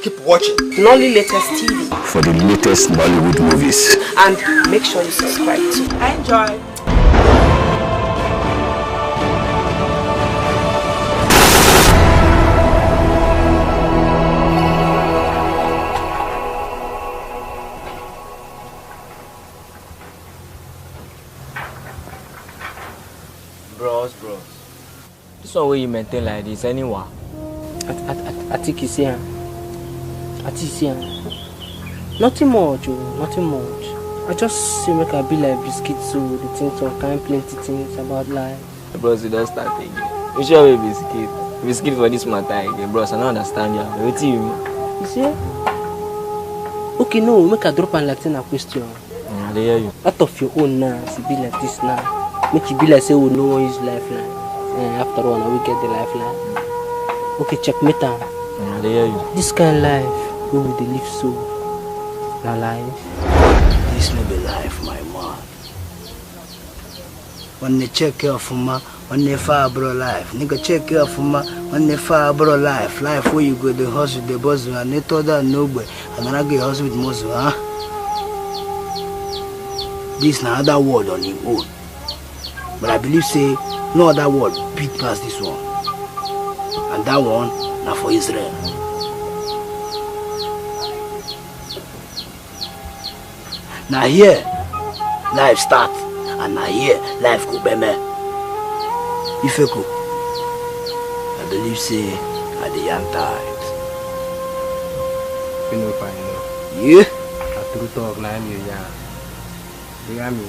Keep watching Nolly Latest TV for the latest Bollywood movies. and make sure you subscribe too. Enjoy! Bros. This one way you maintain like this anyway. I think it's here. I think it's here. Nothing much, nothing much. I just say make I be like biscuit, so the things some kind plenty things about life. Bros, you don't start again. You sure we biscuit? Biscuit for this matter again, bros. I don't understand you. What do you mean? You see? Okay, no, make I drop and like a question. I hear you. Out of your own now, it be like this now. Make it be like say we know his lifeline. After all, now we get the lifeline. Okay, check me down. I hear you. This kind of life, we will live so. Na life. This no be life, my man. When they check care for ma, when they fire bro life. Nigga check care for ma, when they fire bro life. Life where you go, the hustle, the buzz, and they told that nobody. And then I get hustle with muscle, huh? This na other world on him own. But I believe say no other world beat past this one. And that one now for Israel. Now here life start and now here life go be me. If you go, I believe say at the young times. You know fine. Yeah. I true talk now you you hear me?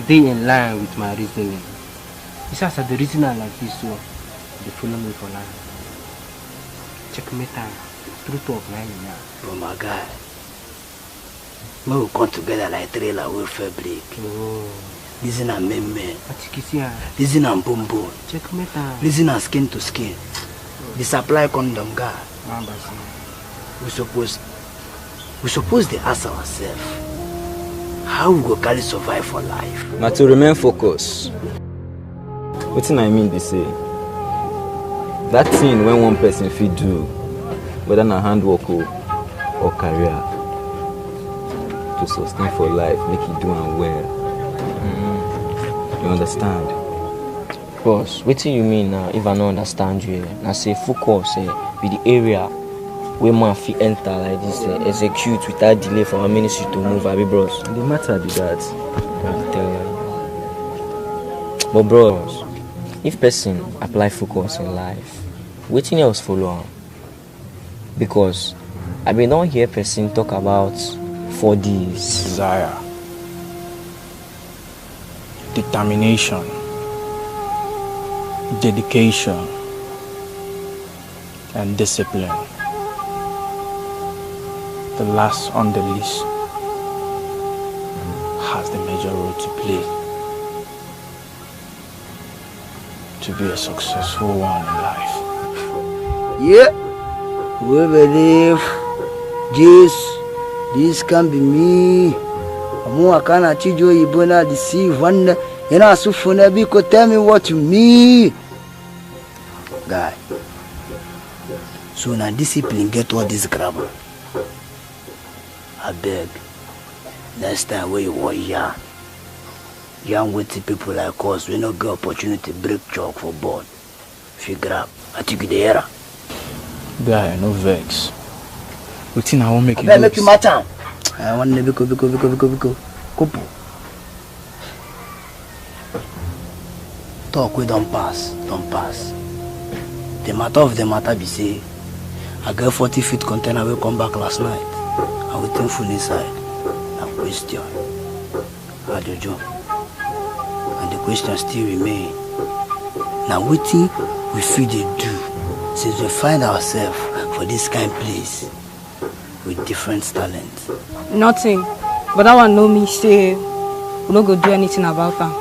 They in line with my reasoning. It's as the reason I like this so they follow me for life. Check me time. True talk now you Bro, my guy. We will come together like trailer welfare break. Oh. Listen and meme. Atikisia. Listen and boom boom. Check me time. Listen and skin to skin. The supply condom guy. We suppose to ask ourselves how we go carry survive for life. Now to remain focused. What I mean to say, that thing when one person fit do, whether na handwork or career, to sustain for life, make it do and well. You understand? Boss, what do you mean now if I don't understand you? I say focus be the area where man fit enter like this, execute without delay for our ministry to move, abi bros. The matter be that. I tell you. But bros, if person apply focus in life, waiting else follow on. Because I don't hear person talk about 4Ds. Desire, determination, dedication, and discipline. The last on the list has the major role to play to be a successful one in life. Yeah, we believe this can be me. I can't teach you to deceive one. You know, so for Nebiko, tell me what you mean. Guy, so now discipline get all this gravel. I beg, next time when you want young witty people like us, we no get opportunity to break chalk for board. If you grab, I take you the era. Guy, no vex. Routine, I won't make I you better make you my time. I want to Biko. Couple. Talk we don't pass. The matter be say, I got 40 feet container will come back last night. I will think full inside. A question. How do you do? And the question still remain. Now what we feel they do since we find ourselves for this kind of place with different talents. Nothing. But that one know me say we not go do anything about them.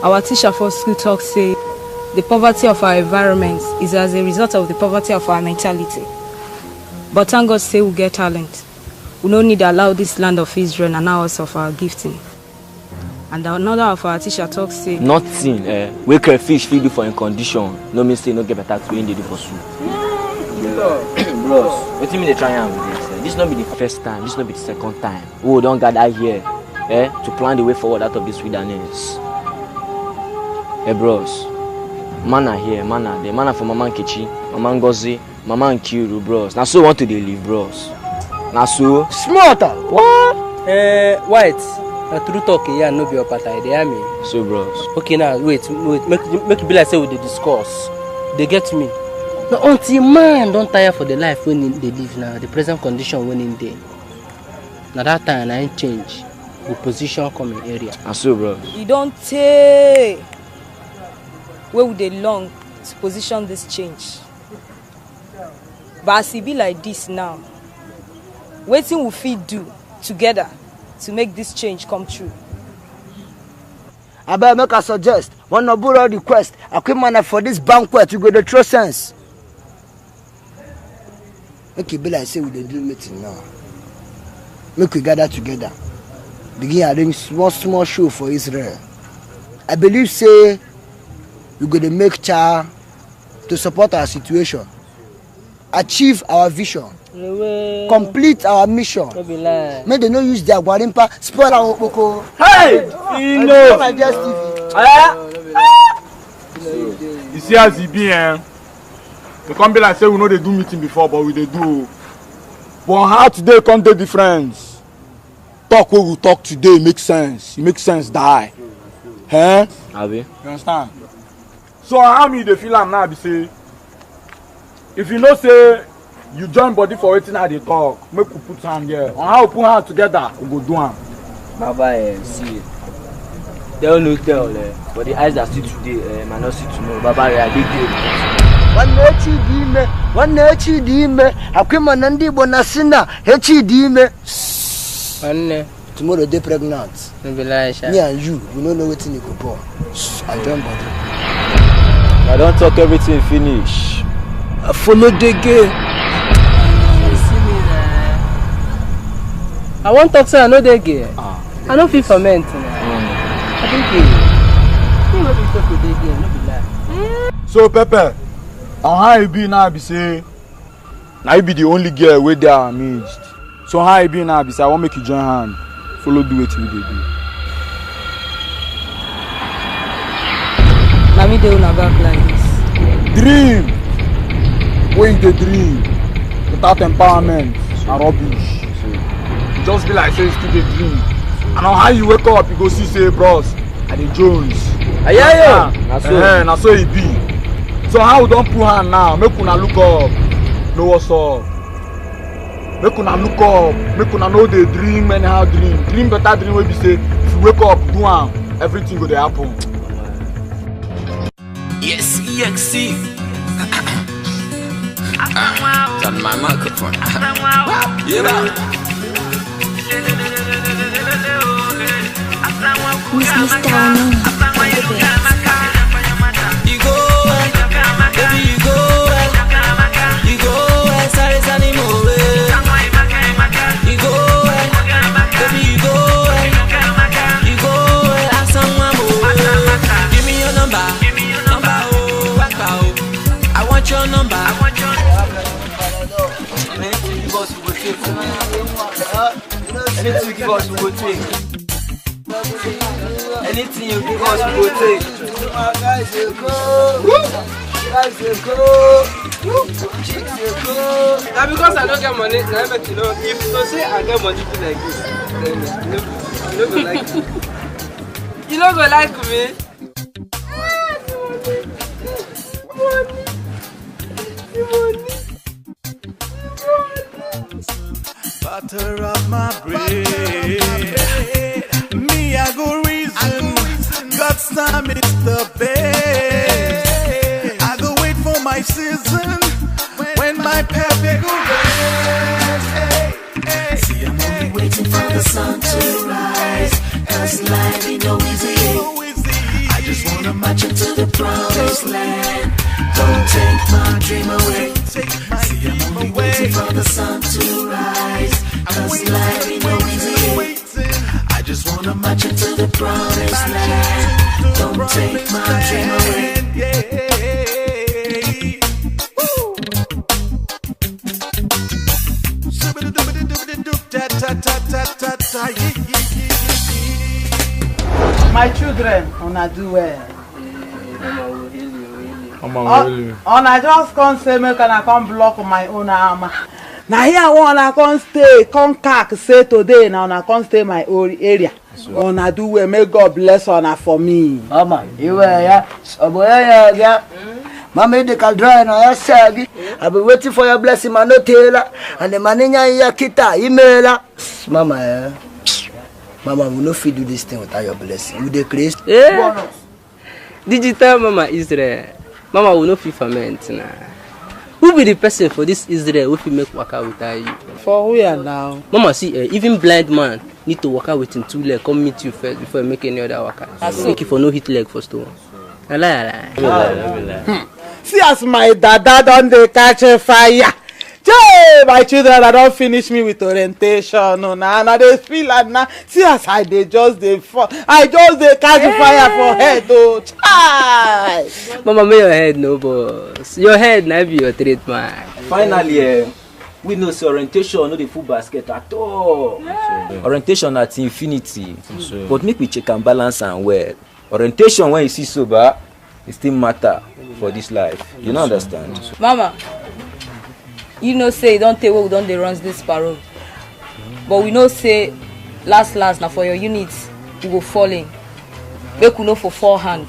Our teacher for school talk say the poverty of our environment is as a result of the poverty of our mentality. But thank God say we get talent. We don't need to allow this land of Israel and ours of our gifting. And another of our teacher talk say nothing. We can fish feed you for in condition. No mean say no get better to win the do for soup. Bros, what do you mean they try and with this? This not be the first time, this not be the second time. Oh, don't gather here, to plan the way forward out of this wilderness. Hey bros, man are here, man are there, man are for Mama Nkechi, Mama Ngozi, Mama Nkiru, bros. Now so want to they live, bros. Now so Smarter. what? White. Na true talk here, no be your pattern. They hear me. So bros. Okay, now wait. Make it be like say we dey discuss. They get me. Now until man don't tire for the life when they live now, the present condition when in there. Now that time I ain't change. The position come in area. Now so bros. You don't take. Where would they long to position this change? But as it be like this now, waiting will fit do together to make this change come true. I better make a suggest. One of our request. I come man for this banquet. You go the true sense. Make it be like say we dey do meeting now. Make we gather together. Begin arrange small show for Israel. I believe say we go to make cha to support our situation, achieve our vision, complete our mission. Make they no use their guarimpa spoil our okpoko. Hey! You see as it be, they come be like say we know they do meeting before, but we they do. But how today come the difference? Talk what we talk today make sense. It makes sense die. Abi? You understand? So how me they feel am now be say, if you know say you join body for wetin I dey talk, make we put hand here. On how we put hand together, we go do am. Baba, see. Tell no tell, but the eyes that see today might not see tomorrow. Baba, I dey there. One echi dime. Akuma nandi bonasina echi dime. Tomorrow they pregnant. Me and you, we don't know wetin you go born. I join body. I don't talk everything finish. I follow the game. I want talk say I know they gay. I no fit ferment. I think you no be talk with they gay, no be lie. So Pepe, on how you be now be say, now you be the only girl wey dey our midst. So how you be now be say I want make you join hand, follow do wetin we dey do. Now me dey una back like this. Dream, wey you dey dream without empowerment na rubbish. Just be like say you still dey dream. And on how you wake up, you go see say bros, I dey Jones. Na so e be. So how we don put hand now, make una look up, know what's up. Make una look up, make una know dey dream anyhow dream. Dream better dream wey be say if you wake up, do am, everything go dey happen. Yes, EXC. Turn my microphone. Yeah. Miss Mr. Down. You go, baby, you go, sorry, sunny move. You go, baby, you go, have someone move. Give me your number, I want your number. Anything you give us, we will take. Anything you give us, we will take. Guys, you go. Now because I don't get money, now I make you know. If you say I get money be like this, then you don't go like me. You don't go like me. Butter up my bread. Me, I go reason. God's time is the best. I go wait for my season when my pappy go rest. See, I'm only waiting for the sun to rise. Cause life ain't no easy. I just wanna march into the promised land. Don't take my dream away. See, I'm only waiting for the sun to rise. Cause life ain't no easy. I just wanna march into the promised land. Don't take my dream away. My children, una do well. I just can't say make I come block my own arm. Now here I can't stay, come cack say today now I can't stay my own area. Una do well, may God bless una for me. Mama, you yeah. Yeah. Mama, they can dry now. I've been waiting for your blessing, man. No tailor, and the manager here, kita, email. Mama, Mama, we no fit do this thing without your blessing. We decrease. Yeah. Digital Mama Israel. Mama will not fit ferment now. Who be the person for this Israel who fit make waka without you? For where now? Mama, see, even blind man need to waka with him 2 legs. Come meet you first before you make any other waka. Make it for no hit leg for stone. I lie. See as my dada don't they catch a fire. Jay, my children, I don't finish me with orientation. No, now they feel like now. See as I they just they fall. I just they catch fire for head. Oh, child. Mama, make your head no boss. Your head now be your treatment. Finally, we know so orientation no the full basket at all. Orientation at infinity. But make we check and balance and well. Orientation when you see sober, it still matter for this life. You don't understand? Mama, you know say you don't take what we don't they runs this parole. But we know say last now for your units you go falling. Make we know for forehand.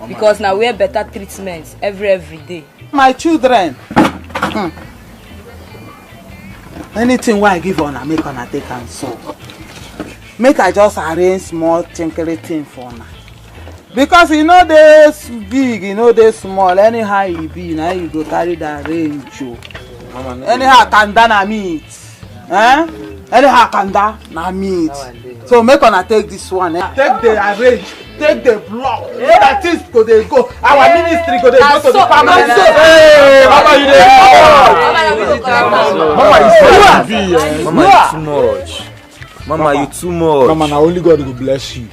Because now we have better treatments every day. My children. Anything why I give on I make on I take and so. Make I just arrange small tinkly thing for now. Because you know this big, you know this small, anyhow you be, now you go carry that range. Anyhow kanda na meat. Anyhow kanda na meat. So make on I take this one. Take the arrange, take the block. That things go they go. Our ministry go they go to the family. Hey, Mama, you too much. Mama, you too much. Mama, now only God will bless you.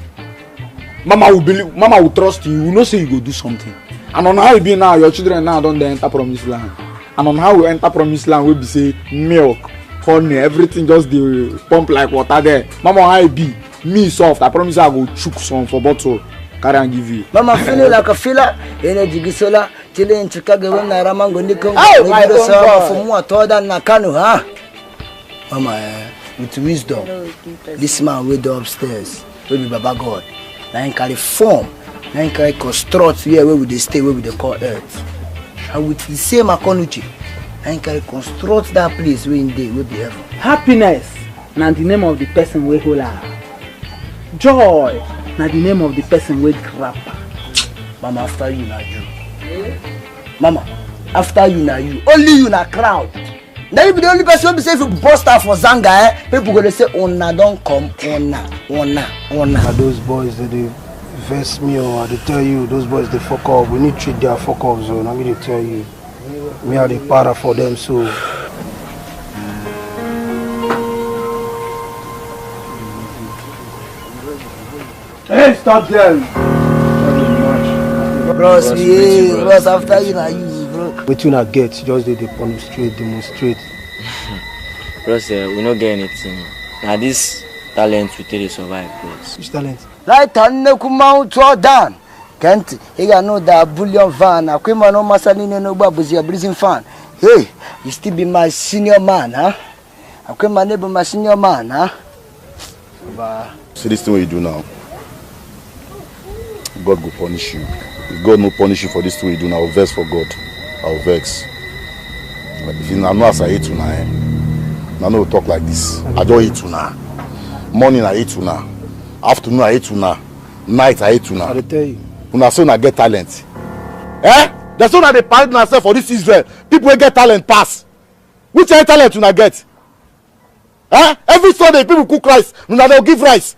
Mama will believe. Mama will trust you. You know, say you go do something. And on how you be now, your children now don't enter promised land. And on how we enter promised land, we be say milk, honey, everything just the pump like water there. Mama, how you be? Me soft. I promise I go chook some for bottle. Carry and give you. Mama feeling like a filler. Energy gisola. Chile in Chicago when I ramango nikon. Oh my God! For more taller than Nakano, huh? Mama, with wisdom, this man will go upstairs. Will be Baba God. Now he carry form. Now he carry construct here where we they stay, where we they call earth. And with the same Akonuchi, now he carry construct that place where in day will be heaven. Happiness, now the name of the person we hold her. Joy, now the name of the person we grab. Mama, after you now you. Mama, after you now you. Only you na crowd. Now you be the only person who be say if you bust out for Zanga, people gonna say, "Ona don't come, ona." Those boys they vest me or they tell you those boys they fuck up. We need to treat their fuck up zone. I'm gonna tell you. Me are the para for them so. Hey, stop there. Bros, after you now you, bro. What you not get? Just they demonstrate. Bros, we not get anything. Now this talent we tell you survive, bros. Which talent? Like Tanekuma to down. Can't you know that bullion van? I came on no masaline no babuzi a breathing fan. Hey, you still be my senior man, huh? I came my neighbor my senior man, huh? See this thing what you do now. God will punish you. If God no punish you for this thing you do now, I'll vex for God. I'll vex. But if you know as I hate you now, I know talk like this. I don't hate you now. Morning I hate you now. Afternoon I hate you now. Night I hate you now. I tell you. Una say una get talent. There's no that they parade themselves for this Israel. People will get talent pass. Which kind of talent una get? Every Sunday people cook rice. Una they'll give rice.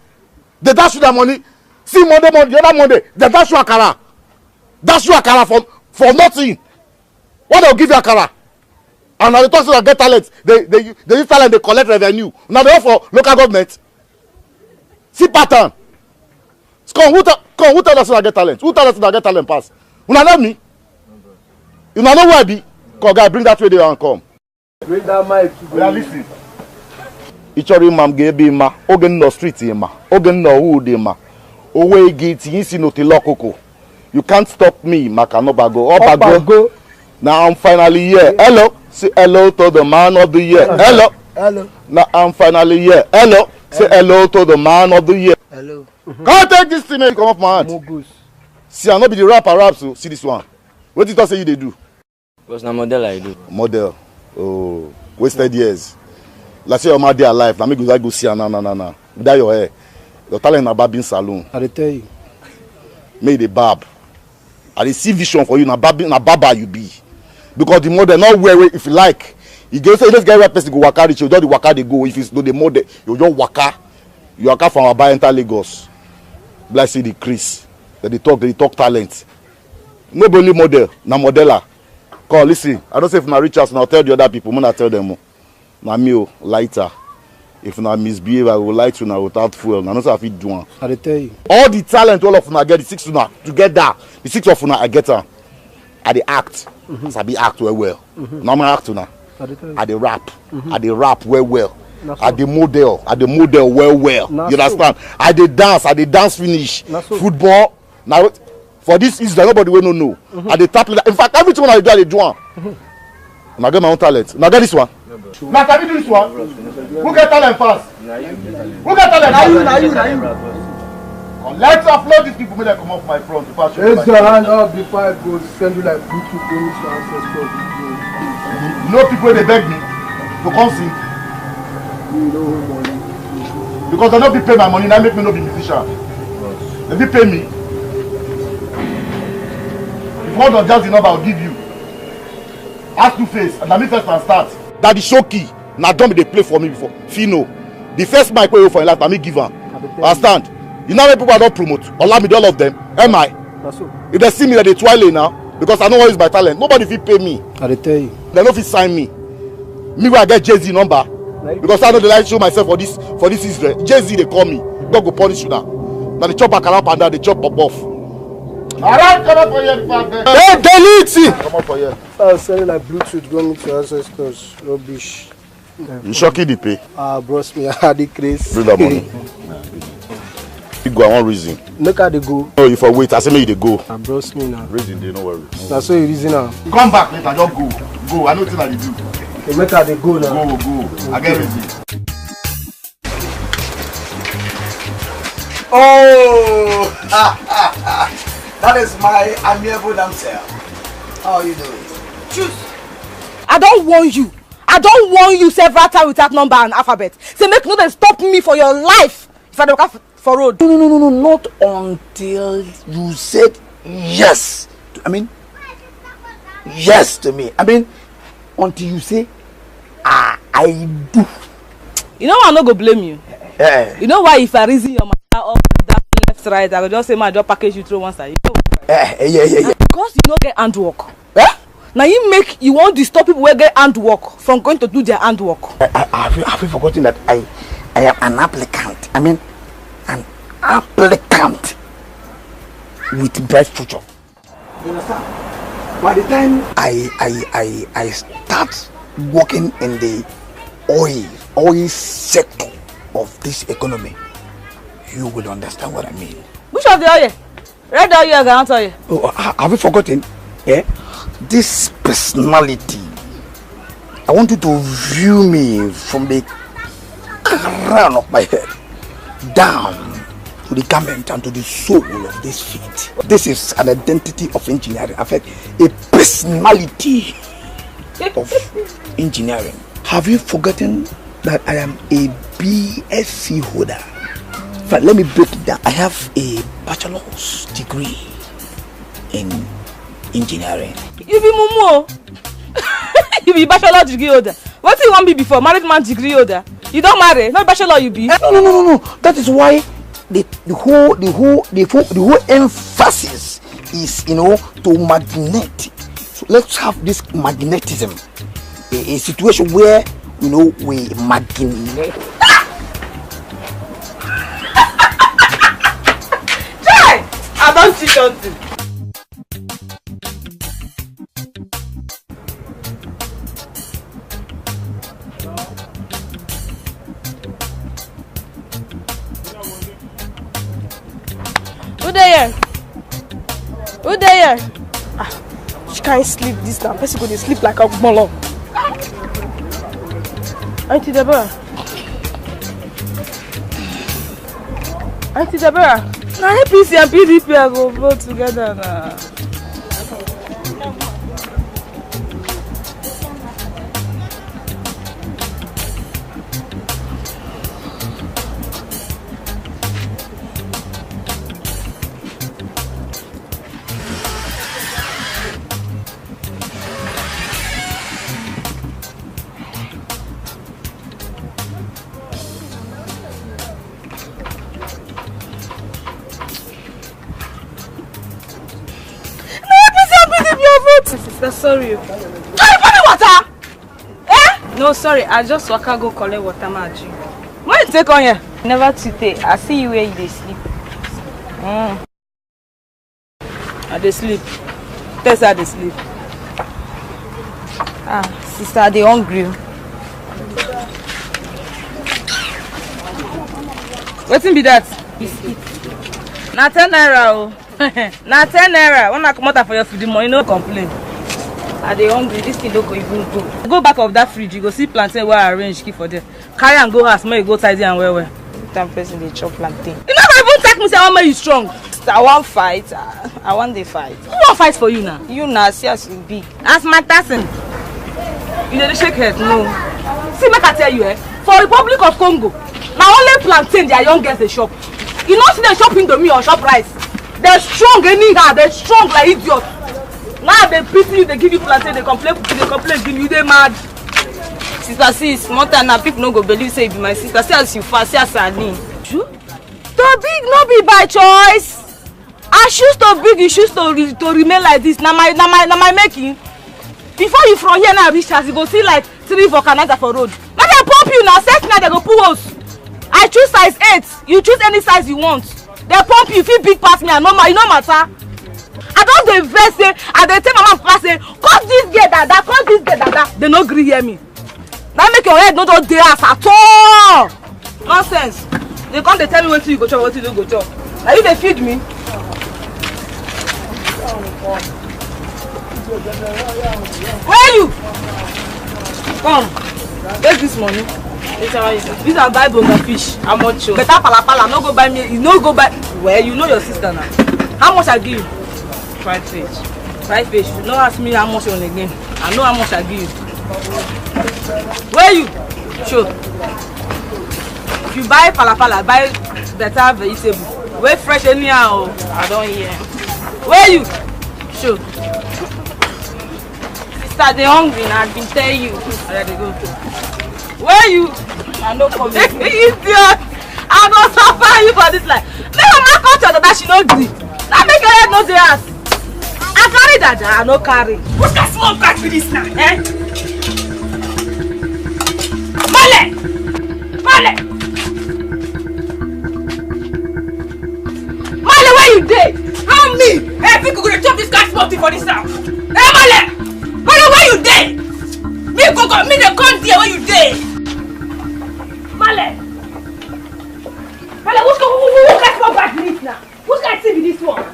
They dash you that money. See Monday, the other Monday, they dash you akara. Dash you akara for nothing. What they'll give you akara? And now they talk about get talent. They use talent, they collect revenue. Now they offer local government. See pattern. Come, who tell us to get talent? Who tell us to get talent pass? You know me? You know where I be? Come, guy, bring that radio and come. Bring that mic. We are listening. Ichori mam gebe ma, ogen no street ma, ogen no wood ma. Owe gate, yinsi no te lokoko. You can't stop me, Makanobago. Obago. Now I'm finally here. Hello. Say hello to the man of the year. Hello. Hello. Now I'm finally here. Hello. Say hello to the man of the year. Hello. Can't take this thing and come off my hand. See, I not be the rapper rap, so see this one. What did you say you they do? Because na model I do. Model. Oh, wasted years. Let's say your mother alive. Now me go see her na. Without your hair. Your talent na barbing salon. I tell you. Make the barb. I dey see vision for you. Na barber you be. Because the model not wear if you like. You go say this guy right person go waka reach you. Just the waka they go. If it's no the model, you just waka. You waka from Aba enter Lagos. Like say the Chris. They talk talent. Nobody model. Na modeler. Come listen. I don't say if na reach us, now tell the other people. When I tell them, na me lighter. If na misbehave, I will light you now without fuel. I know say I fit do one. I tell you. All the talent all of una get the six una together. The six of una I get her. I dey act. Sabi act well. Now I act una. I dey rap. I dey rap well. I dey model. well. You understand? I dey dance finish. Football. Now for this is nobody will no know. I dey tap. In fact, everything I do, I dey do one. Now get my own talent. Now get this one. Now can you do this one? Who get talent fast? Who get talent? Now you. Let's upload these people. Make them come off my front. Raise your hand up before I go send you like Bluetooth promise to ancestors. You know people they beg me to come sing. Because they don't be pay my money. Now make me not be musician. They be pay me. If one of just the number I'll give you. Ask two face and let me first and start. That the show key. Now don't be they play for me before. Fino. The first mic way for your life, let me give her. Understand? You know when people don't promote. Allow me all of them. Am I? If they see me that they twirling now, because I know what is my talent. Nobody will pay me. I tell you. They don't fit sign me. Me when I get Jay-Z number. Because I know they like show myself for this Israel. Jay-Z they call me. God go punish you now. Now they chop back and up and down, they chop up off. Alright, come up for here. Hey, delete it! Come up for here. I'll send you like Bluetooth going to ancestors. Rubbish. You shocking the pay. Bros me, I had the craze. Bring that money. You go one reason. Make her they go. No, you for wait. I say make you they go. Bros me now. Reason they no worry. That's so you reason now. Come back later, just go. Go. I know what I do. Okay, make her they go now. Go. I get reason. Oh, that is my amiable damsel. How are you doing? Choose. I don't want you. I don't want you several times with that number and alphabet. Say make no they stop me for your life. If I don't come for road. No, not until you said yes. Yes to me. Until you say, I do. You know I'm not gonna blame you. Yeah. You know why if I reason your matter up, down, left, right, I will just say my job package you through one side. You know? Yeah. Because you don't get handwork. Now you want to stop people who get handwork from going to do their handwork. Have you forgotten that I am an applicant? An applicant with bright future. You understand? By the time I start working in the oil sector of this economy, you will understand what I mean. Which of the oil? Red oil or ground oil? Oh, have you forgotten? This personality, I want you to view me from the crown of my head down to the garment and to the soul of this feet. This is an identity of engineering. In fact, a personality of engineering. Have you forgotten that I am a BSc holder? But let me break it down. I have a bachelor's degree in engineering. You be mumu. You be bachelor degree holder. What do you want to be before? Married man degree holder. You don't marry. No bachelor you be. No. That is why the whole emphasis is to magnet. So let's have this magnetism. A situation where we magnet. I don't see something. Who there? Who there? Ah, she can't sleep this time. Person go to sleep like a bolo. Auntie Deborah. Auntie Deborah. Now APC and PDP go vote together now. Sister, sorry. Water? Eh? No, sorry. I just waka go collect water, my G. When you take on here? Never today. I see you where you sleep. I dey sleep. Tell her they sleep. Ah, sister, they hungry. Wetin be that? Biscuit. Na 10 naira. Na 10 naira. When I come out for your food, the money no complain. Are they hungry? This thing don't go even go. Go back of that fridge, you go see plantain where I arrange keep for them. Carry and go house, make you go tidy and well. Time person they chop plantain. You never even take me say I want make you strong. I want fight. I want the fight. Who want fight for you now? You now see as you big. As my person. You need to shake head, no. See, make I tell you, for Republic of Congo, now only plantain their young girls they shop. You know see they shop Indomie or shop rice. They're strong anyhow, they're strong like idiots. Now they pity you, they give you plantain, they complain, give you, they mad. Sister, see, small time now, people no go believe say you be my sister. See as you fast, see as I need. To big no be by choice. I choose to big, you choose to remain like this. Now my making. Before you from here now reach as you go see like 3 vulcanizer for road. Now they pump you now, set now they go pull us. I choose size 8. You choose any size you want. They pump you, feel big past me, and no matter. I don't dey vex say, I dey tell mama and papa say, cut this girl dada, cut this girl dada. They no gree hear me. That make your head no don dey ass at all. Nonsense. They come dey tell me wetin you go chop, wetin you no go chop. Now you dey feed me. Where you? Come. Take this money. These are buy bonga fish. How much? Better palapala. No go buy me. You no go buy. Well, you know your sister now. How much I give you? Fried fish. Fried fish. You don't ask me how much on again. I know how much I give you. Where you? Sure. If you buy palapala, buy better vegetable. Where fresh anyhow? I don't hear. Where you? Sure. Sister, they hungry now. I've been telling you. Already go. Where you? I know come here. Idiot! I go suffer you for this life. Never my culture that she no gree. That make your head no dey ass. I carry that, I no carry. Who's that small cat with this now? Eh? Male! Male! Male, where you dey? How me? Hey, people gonna chop this cat small thing for this now. Hey, Male! Male, where you dey? Me the come there where you dey? Male! Male, who cat small cat with this now? Who's cat see with this one?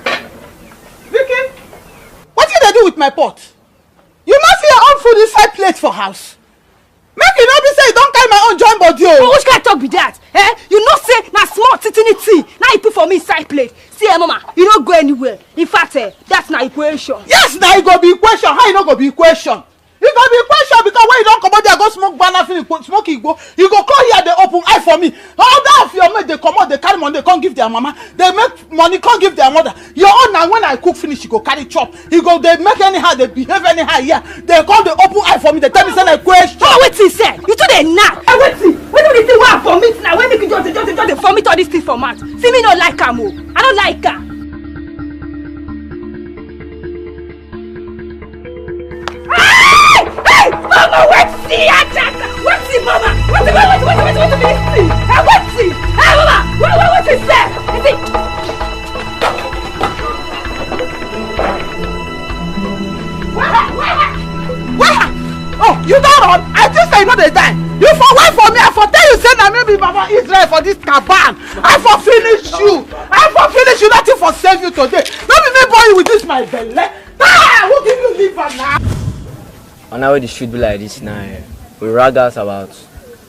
Vicky, what did they do with my pot? You must see your own food inside plate for house. Make you not be say you don't carry my own joint body. But which kind of talk be that? Eh? You know say na small tea. Now you put for me inside plate. See mama, you don't go anywhere. In fact, that's na equation. Yes, now it go be equation. How you not go be equation? It go be equation because when you don't come out there go smoke banana finish, smoke you go come here they open eye for me. All that of your mate they come out, they carry money, they can't give their mama. They make money, can't give their mother. Your own now when I cook finish, you go carry chop. You go they make anyhow, they behave anyhow here. They come they open eye for me. They tell me say na question. Oh, wait he said. You two they knock. Wait do you think what for me now? When make you just vomit all these things for mouth? See me not like her more. I don't like her. Hey, mama, wait see Ajata. Wait see mama. Wait be this thing. Hey, wait see. Hey, mama. What is that? Is it? Where? Oh, you don't run. I just say you know they die. You for wait for me. I for tell you say na maybe Mama Israel for this caban. I for finish you. Nothing for for save you today. Don't be me boy with this my belly. Ah, who give you liver now? And now the street be like this now. We rag us about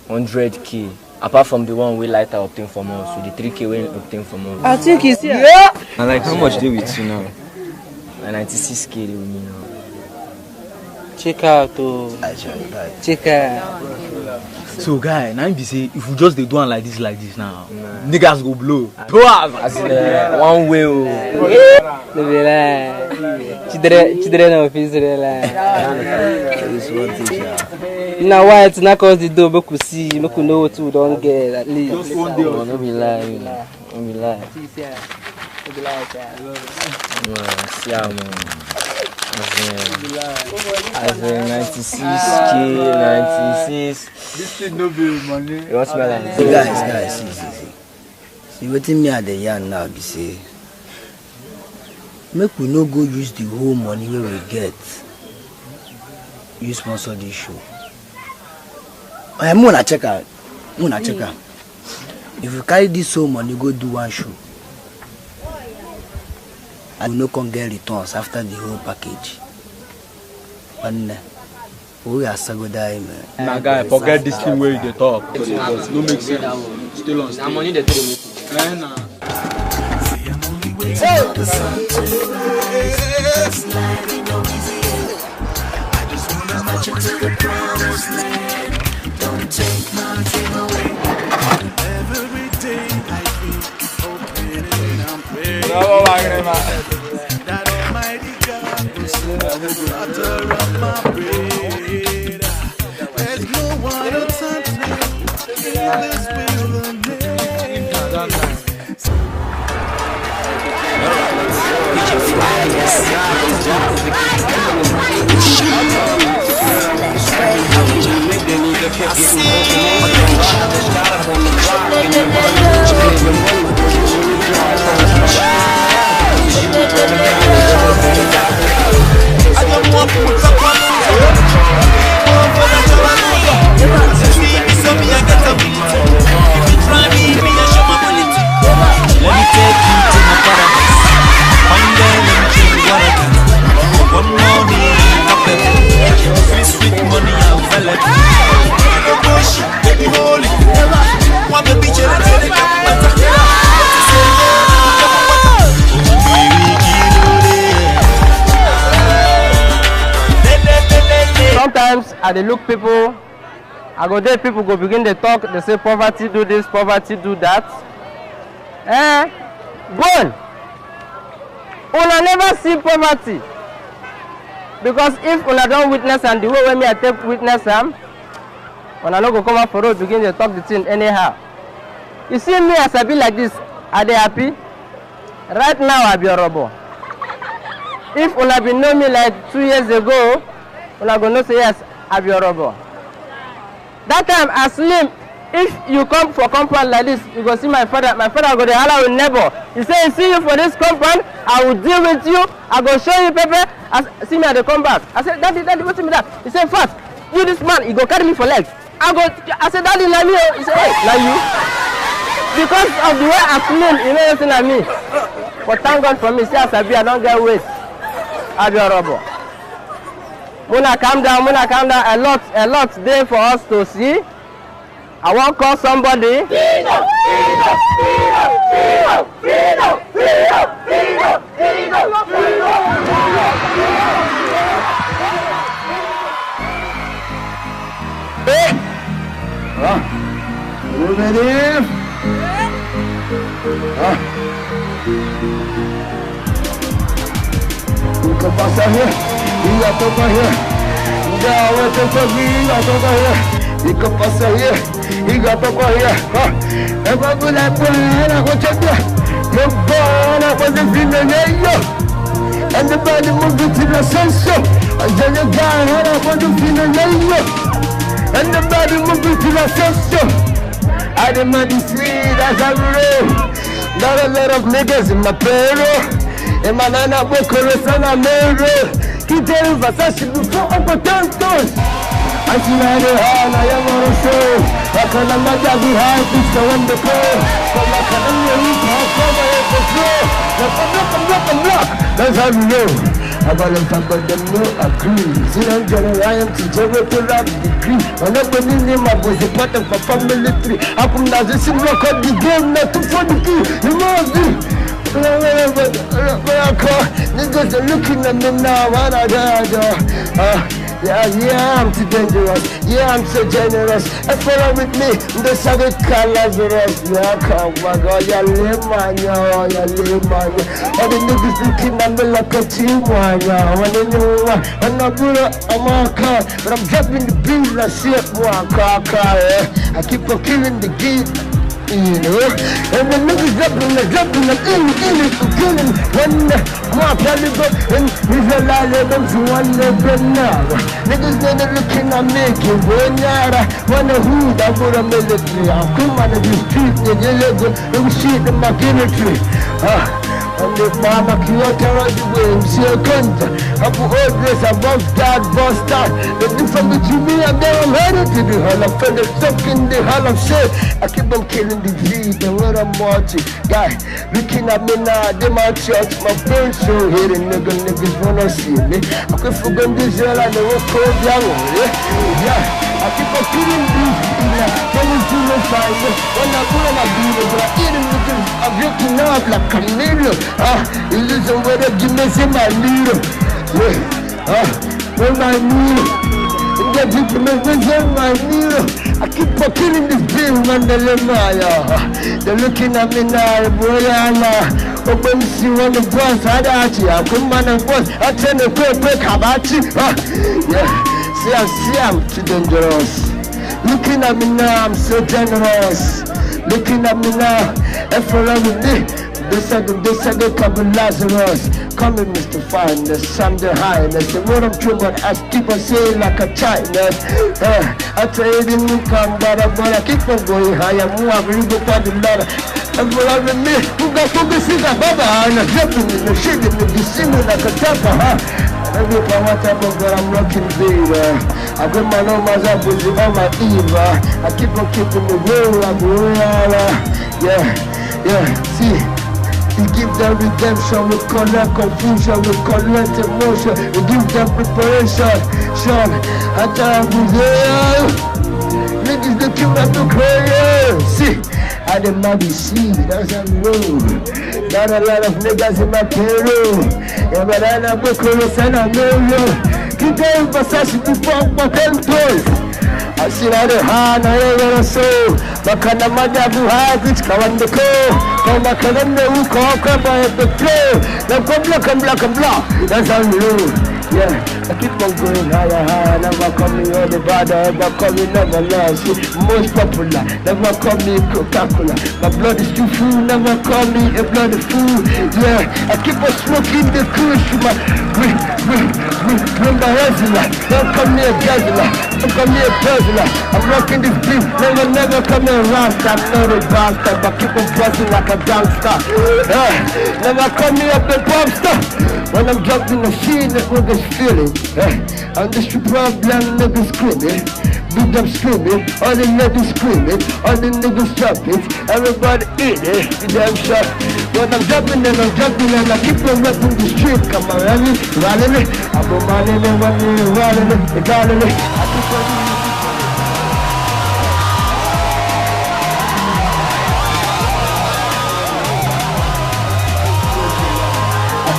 100k. Apart from the one we lighter obtain from us, so the 3k we obtain from us. I think it's here. Yeah. And like how much do we with you now? And 96k they with me now. Check out, oh. Check out. So guy, now be say if we just dey do one like this now, niggas go blow. As in one way. No be lie. Children of Israel. Now why it's not cause the door make we see, make we know what we don't get at least. No be lie, no be lie. See how man. As in 96k, 96. This thing no be money. Guys, see wetin me at the yarn now be say, make we no go use the whole money wey we get. You sponsor this show. I'm gonna check out. If you carry this whole money, go do one show. I will not come get returns after the whole package. And we are so good, man. Nah, guy, forget this thing where you talk. No make sense. Still on. I'm money they tell me. Nah. Don't take my dream away. Every day I keep hoping and praying that Almighty God will utter up my prayer. There's no one to turn to in this Sometimes I dey look people, I go there, people go begin to talk, they say poverty do this, poverty do that. Go! Una never see poverty. Because if una don't witness and the way when me I take witness am, una no go come out for road begin to talk the thing anyhow. You see me as I be like this, are they happy? Right now I be a robber. If una been know me like 2 years ago, una go know say yes, I be a robber. That time I slim. If you come for compound like this, you go see my father. My father go to holla with neighbor. He say, he see you for this compound, I will deal with you. I go show you paper. See me at the come back. I said, Daddy, what's me that? He said, fast, you this man, he go carry me for legs. I said, Daddy, like me. He said, hey, like you. Because of the way I slim, you know nothing like me. But thank God for me, see as I be, I don't get weight. I be a robber. Muna calm down, a lot there for us to see. I won't call somebody. ¿Qué pasa here? Y ya toca here. Ya vete por aquí, ya toca here. ¿Y qué pasa here? Y ya toca here. Es como la buena cocheta. Qué buena cuando el fin de ello. And the body move it to the sense. And then you got her cuando el fin de ello. And the body move it to the sense. I demand the sweet as I roll. Got a lot of niggas in my payroll. And my nana boy corazón a mirror. Quitero Versace before over 10 tons. I see like the hall, I am on a show. I call them my dad behind, it's the one the call. Come back and I'm your That's how we know. About them talk about them no agree. See them general I am to Jehovah to rap degree. When I go in him, I was a part of a family tree. I come down to see rock on the game, not to for the key. You must be. Niggas are looking at me now. Yeah, I'm too dangerous. Yeah, I'm so generous. And follow with me. The Saga Calazarus. Yeah, come on, yeah, live man, yeah, live man. All the niggas looking at me like a team, yeah. When they know what, I'm not good, I'm on car. But I'm dropping the beat, I see it, one car, yeah. I keep on killing the geek. You know, and the niggas dropping, I'm in it, killing one more caliber, and he's a lie, them to one level now. Niggas never looking at me, give one yara, one a hood, I put a military. I'll come on the street, nigga, let me shit in my military. And the mama Kyoto on the way, see a cunt. I put all this above that, bust that. The difference between me and them, I'm headed to the hall of fame, stuck in the hall of shit. I keep on killing the beat and what I'm watching. Guy, looking at me now, they my church, my brain so hitting niggas wanna see me. I can forget this girl and they will call down, yeah. I keep on killing these when you do no fire, when I go on my beat, but I eat them niggas, I'm waking up like a chameleon. You listen where the Jimmy's in my needle. Yeah, when my needle. And the people make me in my needle. I keep on killing this bill, man, they're looking at me now, boy, open see when the boss had at you. I come on and boss, I turn the quick about you. Yeah. See, I'm too dangerous. Looking at me now, I'm so generous. Looking at me now, and follow with me. They said they come Lazarus. Coming, Mr. Fineness, I'm the highness. The word I'm true, but I keep on saying like a China. I tell you, didn't come, but I keep on going higher. More, I'm really for the ladder. And follow with me, who got focus in the baba, and I'm jumping in the shit, and the singing like a tapper, Every power type of girl I'm rocking, baby. I got my numbers up with all my Eva. I keep on keeping the real like real. Yeah, see. We give them redemption, we collect confusion, we collect emotion, we give them preparation. Sean, I tell you, niggas looking at the crazy. See, I did not see, that's a road. Got a lot of niggas in my payroll. Yeah, but I know Bukuru and I know you. Keep going Versace before fucking toys. I see how the hand, I ain't gonna soul. But can the mother who has it, come on the call. Come back and the who come by the flow. Now come black and black. That's how we roll. Yeah, I keep on going higher, never coming all the bad, ever coming, never lost. Most popular, never call me Coca-Cola. My blood is too full, never call me a bloody fool. Yeah, I keep on smoking the kush, my my hustler. Don't call me a guzzler, don't call me a puzzler. I'm rocking this beat, never call me a rasta. I'm not a bastard, but keep on busting like a gangster. Never call me up a pop star. When I'm jumping the scene, that niggas feeling. I'm just a problem, niggas screaming. Big them screaming, all the ladies screaming, all the niggas jumping, everybody eating, damn shot. When I'm jumping and I keep on rapping the street. Come on, rally it. I'm running it, rolling it. I keep on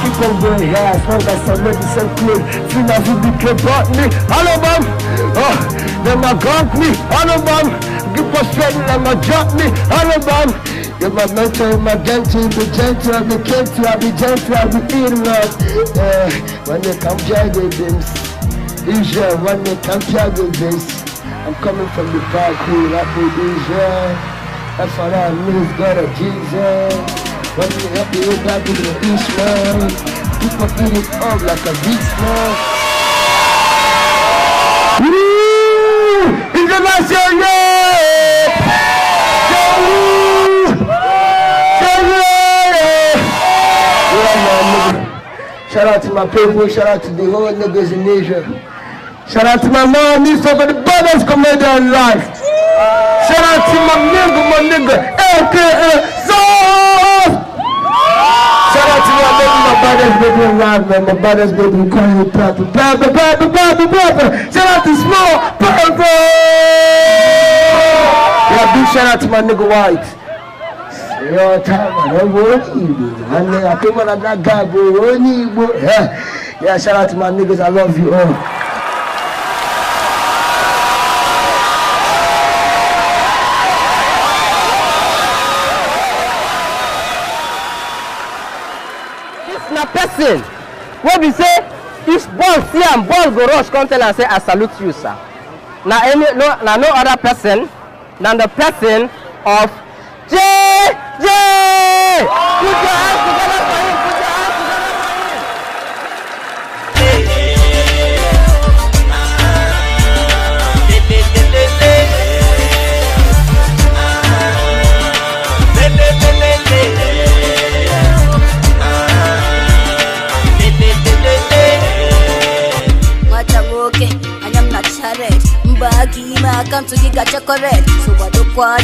keep on going, yeah, as long as I'm ready, so clean. Feel like you became brought me, hello, mom. Them a gunk me, hello, mom. Keep on sweating, them a jump me, hello, mom. You're my mentor, my gentle, be gentle, I be gentle, I be gentle, I be eating up. When they come jagged this, Israel, when they come jagged this, I'm coming from the back, cool, I be Israel. That's what I mean, God of Jesus. When we help you back in the east, man, people eat it up like a beast, man. Woo! International, shout out to my people, shout out to the whole niggas in Asia. Shout out to my mom, these are the brothers comedian life. Shout out to my nigga, aka Soft. baddest baby alive, man. My baddest baby, we call you Pepper. Shout out to Small Pepper. Yeah, big shout out to my nigga White. Yo, time, man. I think man, that guy, bro. Yeah, shout out to my niggas. I love you all. Na person wey be say if ball see am ball go rush come tell am say I salute you sir. Na no other person than the person of JJ. Put your hands together for him. Put your hands I come to you got your correct. So what do choir?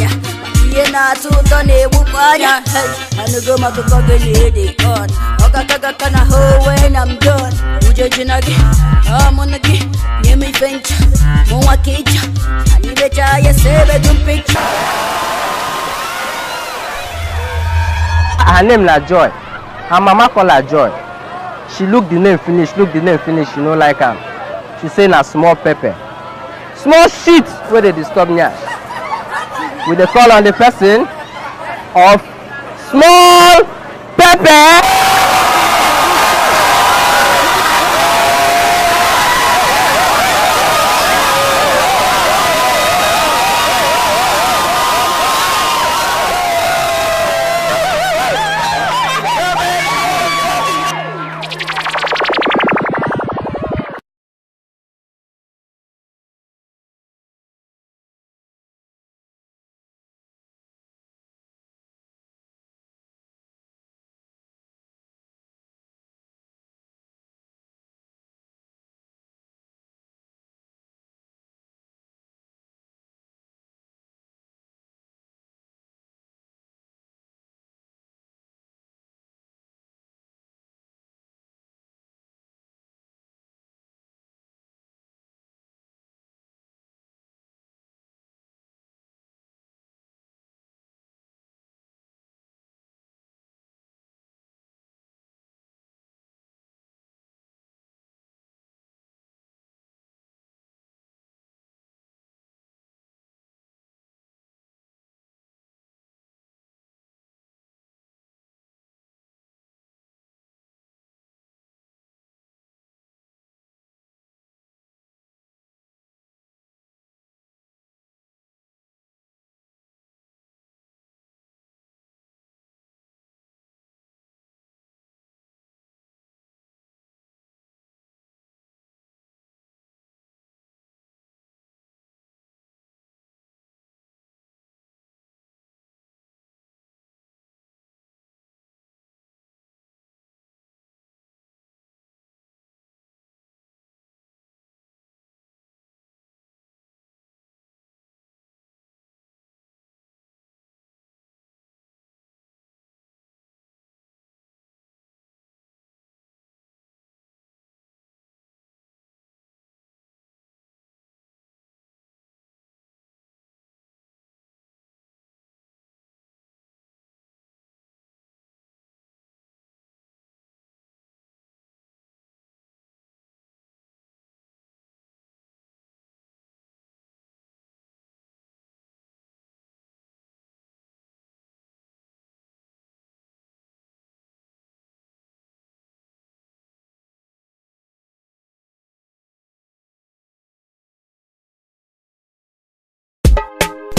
You not to done it with choir. Hey, I know go my to go get it on. Oka kana ho when I'm done. Ujajin again. I'm on again. Near me venture. Moa cage. I need a child. Say bedroom picture. Her name na Joy. Her mama call her Joy. She look the name finish. She no like am. She say na Small Pepper. Small shit where they disturb me. We dey call on the person of Small Pepper.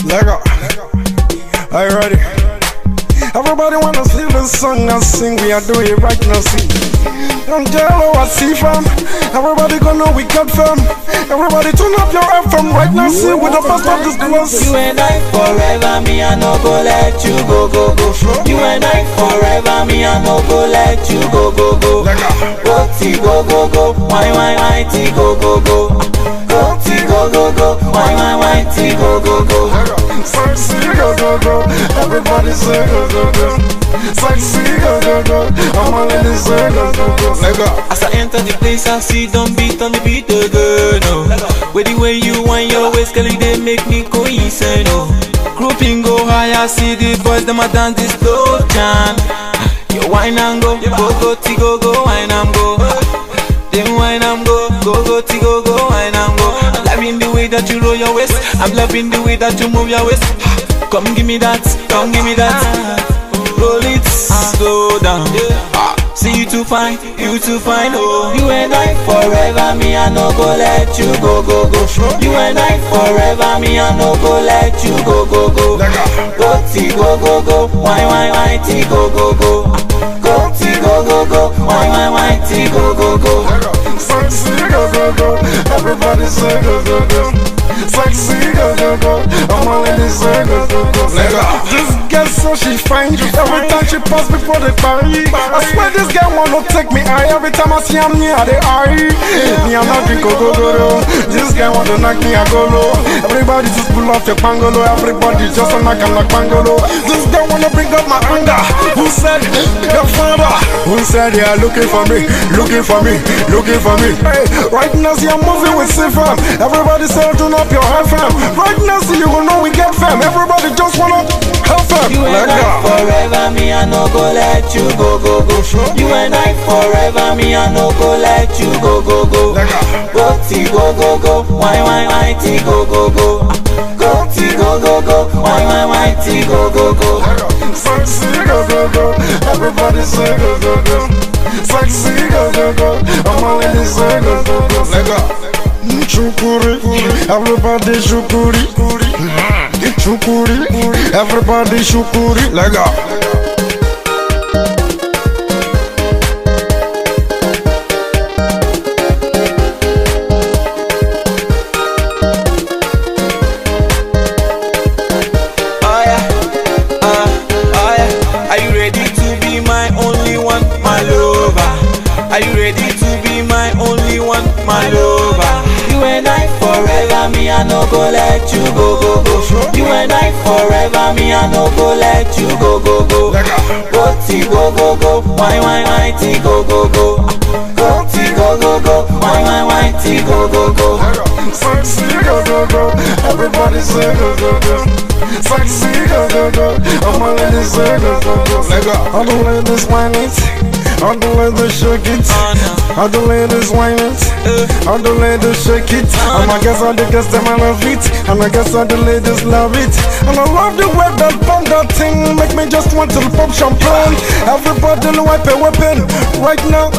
Lego. Are you ready? Everybody wanna see the song I sing, we are doing it right now, see. Angelo, I see fam. Everybody gonna know we got fam. Everybody turn up your FM right now, see with the best of this class. You and I forever, me I no go let you go. You and I forever, me I no go let you go. Go-T, go, why, T, go. Go-T, go, why, T, go. Sexy, go. Everybody say go. Sexy, go. I'm all in this, go. As I enter the place, I see them beat on the beat again. Oh. With the way you wind your waist, girl, they make me go insane. Oh. Grouping go high, I see the boys, them a dance this slow jam. You wine and go, go, go, go, wine and go. Then wine and go, go, go, wine and go. I'm loving the way that you roll your waist. I'm loving the way that you move your waist. Come give me that, come give me that. Roll it, slow down. See you too fine, oh. You and I forever, me I no go let you go, go, go. You and I forever, me I no go let you go, go, go. Go, T, go, go, go. Why, T, go, go, go. Go, T, go, go, go. Why, T, go, go, go. Sexy, go, go, go. Everybody say go, go, go. Sexy, go, go, go. I'm all in this say go, go, go. This girl so she fine. Every time she pass before the party, I swear this girl wanna take me high. Every time I see her near the eye, me I'm not go, go, go, go. This girl wanna knock me a go low. Everybody just pull off your pangolo. Everybody just a knock and knock pangolo. This girl wanna bring up my anger. Who said your father? Who said they are looking for me, looking for me, looking for me? Hey, right now see I'm moving with Sifam. Everybody say turn up your high fam. Right now see you will know we get fam. Everybody just wanna help fam. You and I forever, me I no go let you go, go, go. You and I forever, me I no go let you go, go, go. Go, T, go, go, go. Why, T, go, go, go. Go, T, go, go, go. Why, T, go, go, go. Sexy, go, go, go. Everybody say go, go, go. Sexy, go, go, go. I'm all in this say go, go, go. Chukuri, everybody shukuri, chukuri, everybody shukuri, lega. Are you ready to be my only one, my lover? Are you ready to be my only one, my lover? You and I forever, me I no go let you go, go, go. You and I forever, me I no go let you go, go, go. Go, T, go, go, go. Why, T, go, go, go. Go, T, go, go, go. Why, T, go, go, go. Sexy, go, go, go. Everybody say go, go, go. Sexy, go, go, go. I'm all in this say go, go, go. All the ladies whine it. All the ladies shake it. All the ladies whine it. All the ladies shake it. And I guess all the girls them I love it. And I guess all the ladies love it. And I love the way that pump that thing make me just want to pop champagne. Everybody wipe a weapon right now.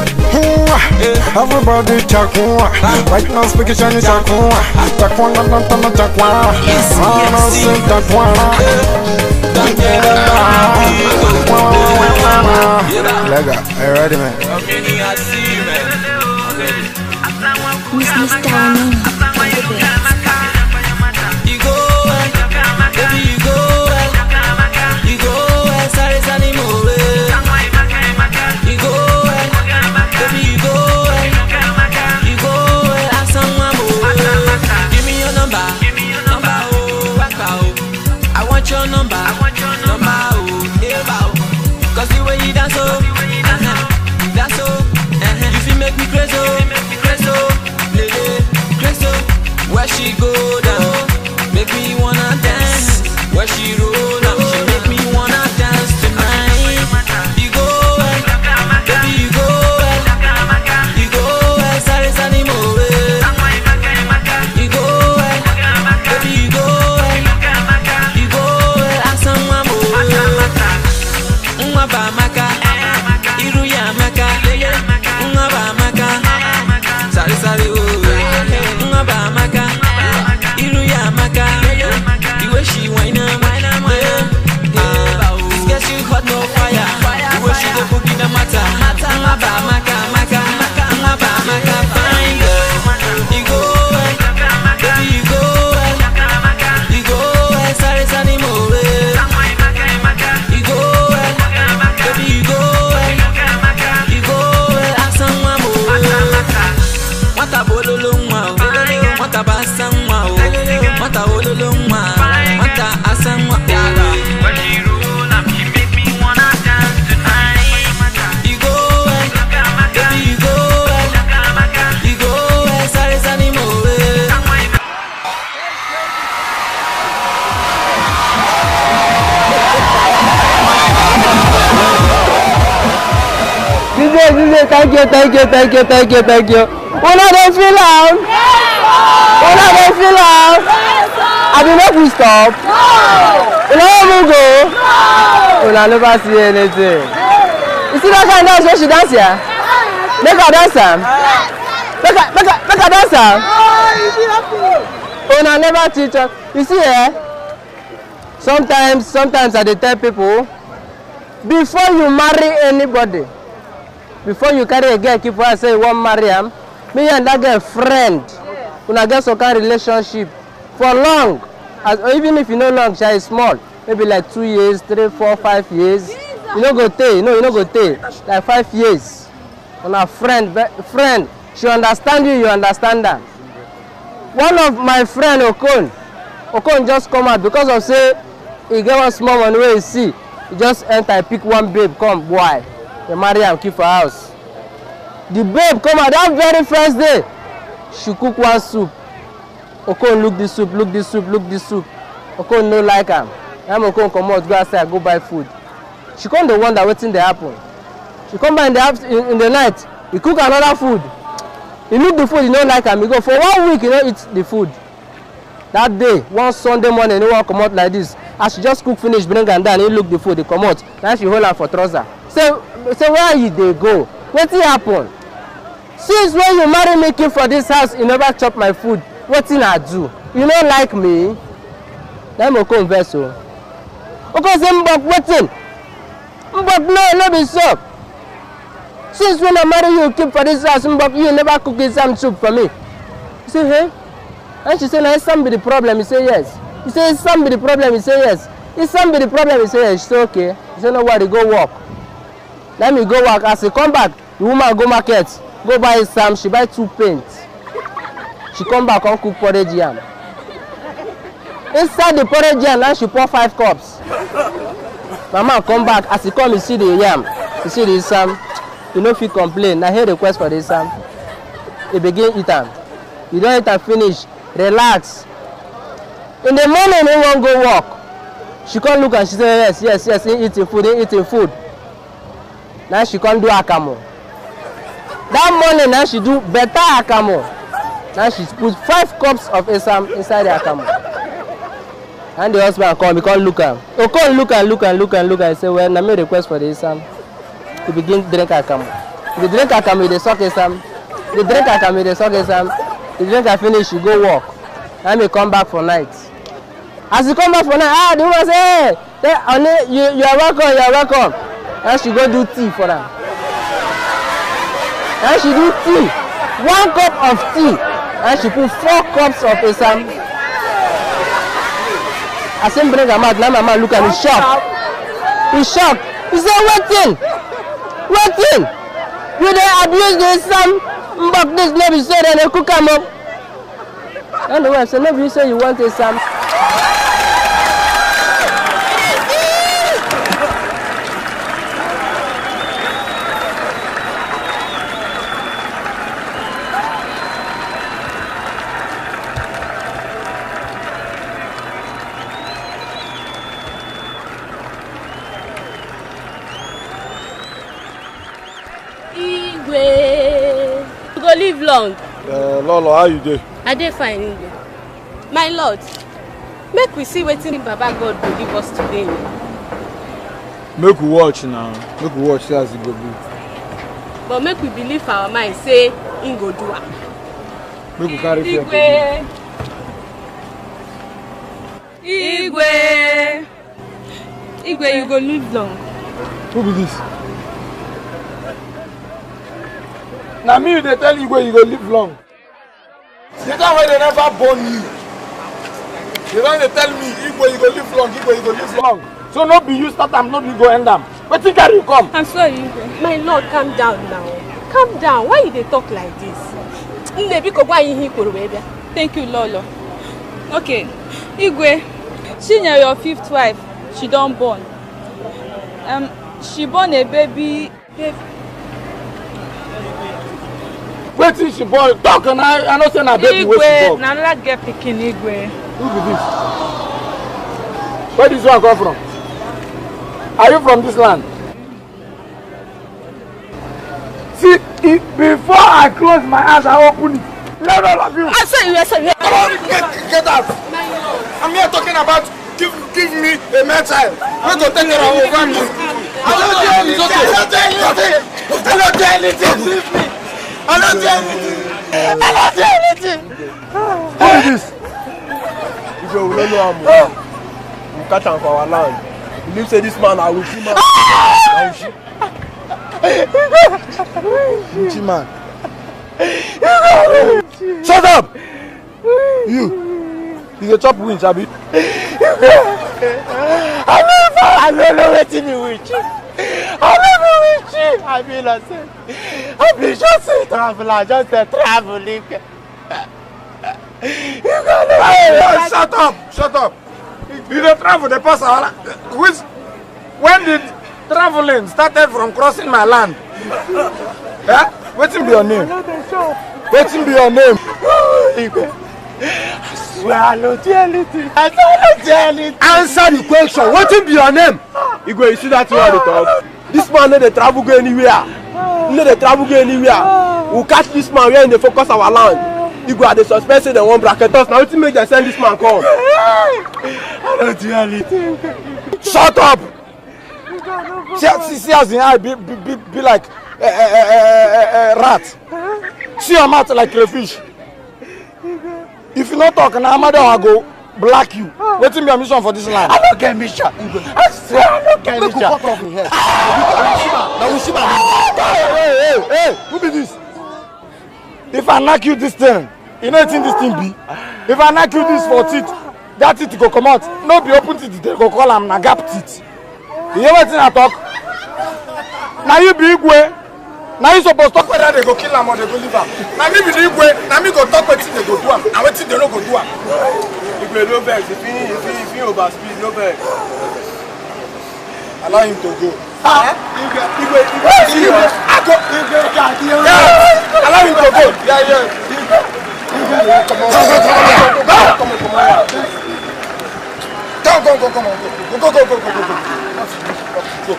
Everybody chakwa. Right now speaking Chinese chakwa. Chakwa na na na chakwa. I say chakwa. Lega, are you ready, man? You go well, baby, you go well. You go well, sorry, sorry, move it. You go well, baby, you go well. You go well, ask someone move. Give me your number, oh, waka, oh. I want your number, oh, eba, oh. Cause the way you dance, oh, that's oh, you feel make me crazy, lady, crazy. Where she go down, make me wanna dance. Where she roll down, she make me wanna dance tonight. You go well, baby, you go well. You go well, sorry, sorry, move it. You go well, baby, you go well. You go well, ask someone move it. Mwaba maka, iru ya maka, mwaba maka, sorry, sorry, mwaba maka, iru ya maka, the way she whine up, Thank you. Una dey feel am? I do not we stop. Una wan go? Una never see anything. You see that kind of dance where she dance here? Make her dance am. Make her dance am. Una never teach her. You see sometimes I dey tell people, before you marry anybody, before you carry a girl keep her say you wan marry am, me and that girl friend, una get some kind of relationship for long, or even if you no long, she is small, maybe like 2 years, 3, 4, 5 years. You no go tey, like 5 years. Una friend, she understand you understand her. One of my friend Okon just come out because of say he get one small money wey he see. He just enter, pick one babe, come boy, he marry am, keep for house. The babe come out that very first day, she cook one soup. Okon look the soup. Okon no like am. Now Okon come out, go outside, go buy food. She come to wonder wetin dey happen. She come back in the night, he cook another food. He look the food, he no like am. He go for 1 week, he no eat the food. That day, one Sunday morning, he wan come out like this. As she just cook finish, bring am down, he look the food, he come out. Now she hold am for trouser. Say where you dey go? Wetin happen? Since when you marry me keep for this house, you never chop my food. Wetin I do? You no like me? Let me come vex o. Okon say mbok wetin? Mbok no be so. Since when I marry you keep for this house, mbok you never cook some soup for me. You say hey? And she say na some be the problem. He say yes. He say some be the problem. He say yes. If some be the problem, he say yes. She say okay. He say no worry, go work. Let me go work. As he come back, the woman go market, go buy some. She buy 2 paints. She come back and cook porridge yam. Inside the porridge yam, now she pour 5 cups. Mama come back. As he come, he see the yam. He see the sam. He no fit complain. Now he request for the sam. He begin eat am. You don't eat am finish. Relax. In the morning, he won't go work. She can't look and she say yes, he eating food. Now she can't do akamo. That morning, now she do better akamo. Now she put 5 cups of asam inside the akamo. And the husband come, he can't look am. Oh, come look and I say, well, I made request for the asam. He begin drink akamo. He drink akamo, he suck asam. He drink akamo, he suck asam. He drink and finish, he go work. And he come back for night. As he come back for night, the woman say, hey, honey, you are welcome. And she go do tea for her. And she do tea. 1 cup of tea. And she put 4 cups of asam. I say bring am out. Now mama look at me shocked. He shocked. He say wetin? You dey abuse the asam? Mbok this no be so dem dey cook am up. And the wife say no be you say you want asam. You go live long. Lolo, how you dey? I dey fine. My lord, make we see wetin Baba God go give us today. Make we watch now. Make we watch see as e go be. But make we believe for our mind say he go do am. Make we carry fear. Igwe, you go live long. Who be this? Now me they tell you where you go live long. The time when they never born you. They don't tell me Igwe you go live long, Igwe you go live long. So not be you start them, not be go end them. But think carry you come. I'm sorry, Igwe. My lord, calm down now. Calm down. Why you they talk like this? Thank you, Lolo. Okay, Igwe, she your 5th wife. She don't born. She born a baby. Wetin she born? Talk and I know say na baby wey she born. Na another girl pikin Igwe. Who be this? Where this one come from? Are you from this land? Before I close my eyes, I open it. Let all of you. I say you. Come on, get out. I'm here talking about give me a man child. We're going to take care of our family. I don't do anything. Who is this? If you don't know him, you catch him for our land. You say this man, I will see man. Man. Shut up! You the chop winch, Abi. I don't know what to be with you. I don't know with you. I be innocent. I be just a traveler, just a traveling. Shut up! You don't travel the pass. When did traveling started from crossing my land? Yeah? What's be your name? What's be your name? I swear I don't do anything. I don't do anything. Answer the question. What be your name? Igwe, you see that you are the talk. This man no dey travel go anywhere. No dey travel go anywhere. We'll catch this man where in the focus our land. Igwe, they suspect say they want bracket us. Now what make them send this man come? I don't do anything. Shut up! See as the eye be like a rat. See your mouth like a fish. If you not talk, now I go black you. Waiting be a mission for this land. I don't get mission. I swear I don't get mission. Cut off in here. Hey, who be this? If I knock you this thing, you know what this thing be? If I knock you this for teeth, that teeth go come out. No be open teeth, they go call them na gap teeth. You hear what I talk? Now you be Igwe. Now you supposed to talk whether they go kill them or they go leave them. Now me be the Igwe. Now me go talk what they go do them. And what they no go do them. Igwe, no vex. If he overspeed, no vex. Allow him to go. Igwe. I go. Allow him to go. Yeah. Come on. Go.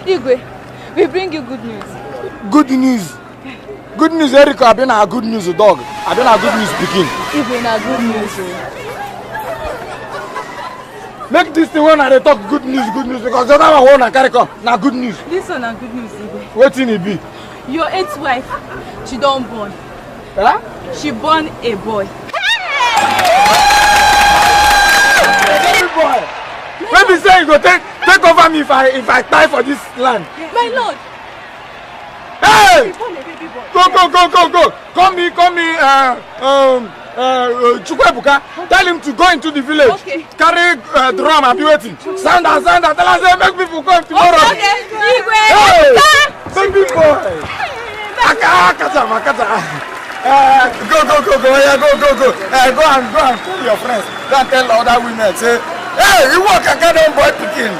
Igwe, we bring you good news. Good news. Good news, Erica. I've been a good news dog. I've been a good news speaking. Igwe, na good news. Make this thing when I talk good news because the other one I carry come. Now good news. This one na good news, Igwe. What in it be? Your 8th wife, she don't born. Huh? She born a boy. Baby boy. Maybe say you go take over me if I die for this land. My lord. Hey! Go. Call me. Chukwebuka. Tell him to go into the village. Okay. Carry drum and be waiting. Stand down. Tell us make people come tomorrow. Okay. Igwe. Hey! Baby boy. Akata. Go. Yeah, go. Go and tell your friends. Go and tell other women. Say, hey, you work a goddamn boy picking.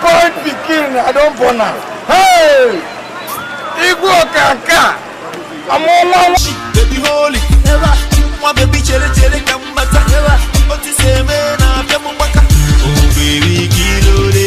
I don't born now. Hey! Igwe kaka. I'm on baby holy. My baby chere kambata. Oti seme na pya mumbaka. Oh baby kilo de.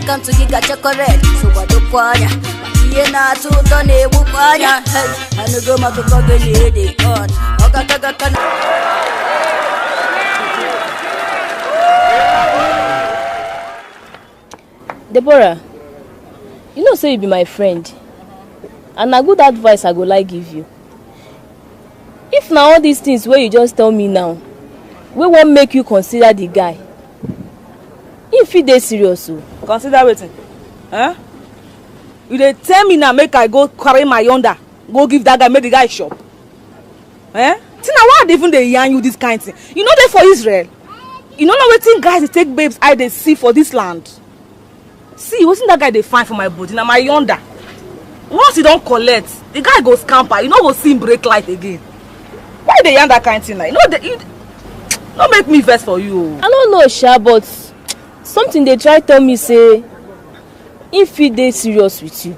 Come to get correct. So what do kwanya? Ye na tu to ne wu kwanya. Anu go ma to go ge de on. Oga kana. Deborah, you know say you be my friend. And a good advice I go like give you. If now all these things where you just tell me now, we won't make you consider the guy. If he dey serious o. Consider wetin? Huh? You dey tell me now make I go carry my yonder, go give that guy, make the guy shop. Eh? See now why they even dey yarn you this kind thing? You know they for Israel. You know wetin guys dey take babes I dey see for this land. See, wasn't that guy they find for my body? Now my yonder. once you don't collect, the guy goes scamper. You know go see him break light again. Why they yarn that kind of thing like? Don't make me vex for you. I don't know, Sha, but something they try tell me say if he dey serious with you.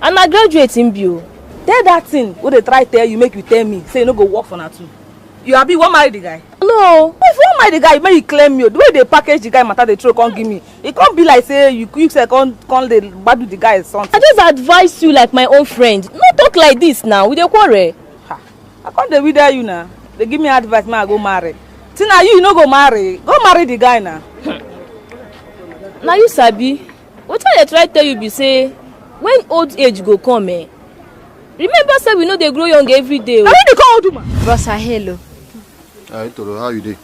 And I graduate in bio. Tell that thing what they try tell you, make you tell me. Say you no go work for that too. You happy? Won't marry the guy? No. If you won't marry the guy, make you claim you. The way they package the guy matter they throw can't give me. It can't be like say you say can't they bad the guy or something. I just advise you like my own friend. No talk like this now. We dey quarrel. I can't they with you now. They give me advice, man, I go marry. Tina, you no go marry. Go marry the guy now. Now you sabi. What I try tell you be say when old age go come, remember say we know they grow young every day. I need to call old woman. Rosa, hello. Hi, Toro, how you doing?